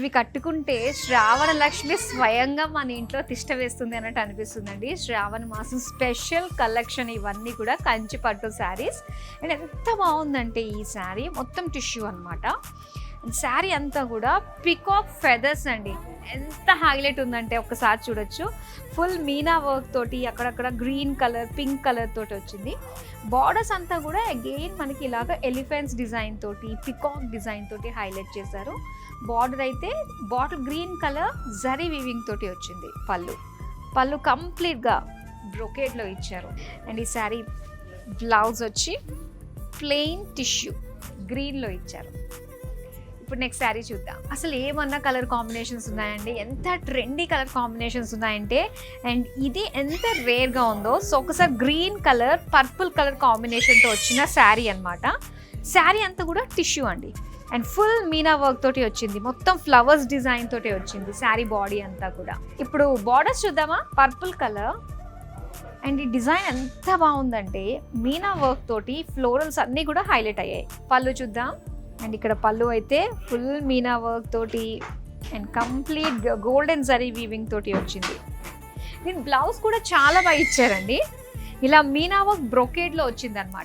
ఇవి కట్టుకుంటే శ్రావణ లక్ష్మి స్వయంగా మన ఇంట్లో తిష్ట వేస్తుంది అన్నట్టు అనిపిస్తుందండి. శ్రావణ మాసం స్పెషల్ కలెక్షన్ ఇవన్నీ కూడా కంచి పట్టు శారీస్. అండ్ ఎంత బాగుందంటే ఈ శారీ మొత్తం టిష్యూ అనమాట. శారీ అంతా కూడా పికాక్ ఫెదర్స్ అండి. ఎంత హైలైట్ ఉందంటే ఒక్కసారి చూడొచ్చు. ఫుల్ మీనా వర్క్ తోటి అక్కడక్కడ గ్రీన్ కలర్, పింక్ కలర్ తోటి వచ్చింది. బార్డర్స్ అంతా కూడా అగైన్ మనకి ఇలాగ ఎలిఫెంట్స్ డిజైన్ తోటి, పికాక్ డిజైన్ తోటి హైలైట్ చేశారు. బార్డర్ అయితే bottle green colour zari weaving తోటి వచ్చింది. పళ్ళు కంప్లీట్గా బ్రొకేడ్లో ఇచ్చారు. అండ్ ఈ శారీ బ్లౌజ్ వచ్చి ప్లెయిన్ టిష్యూ గ్రీన్లో ఇచ్చారు. ఇప్పుడు నెక్స్ట్ శారీ చూద్దాం. అసలు ఏమన్నా కలర్ కాంబినేషన్స్ ఉన్నాయండి, ఎంత ట్రెండీ కలర్ కాంబినేషన్స్ ఉన్నాయంటే. అండ్ ఇది ఎంత రేర్గా ఉందో. సో ఒకసారి గ్రీన్ కలర్, పర్పుల్ కలర్ కాంబినేషన్తో వచ్చిన శారీ అనమాట. శారీ అంతా కూడా టిష్యూ అండి. అండ్ ఫుల్ మీనా వర్క్ తోటి వచ్చింది. మొత్తం ఫ్లవర్స్ డిజైన్ తోటి వచ్చింది శారీ బాడీ అంతా కూడా. ఇప్పుడు బార్డర్స్ చూద్దామా. పర్పుల్ కలర్ అండ్ ఈ డిజైన్ ఎంత బాగుందంటే మీనా వర్క్ తోటి ఫ్లోరల్స్ అన్నీ కూడా హైలైట్ అయ్యాయి. పళ్ళు చూద్దాం. అండ్ ఇక్కడ పళ్ళు అయితే ఫుల్ మీనా వర్క్ తోటి and complete golden zari weaving తోటి వచ్చింది. దీని బ్లౌజ్ కూడా చాలా బాగా ఇచ్చారండి. ఇలా మీనా వర్క్ బ్రొకేడ్లో వచ్చింది అనమాట.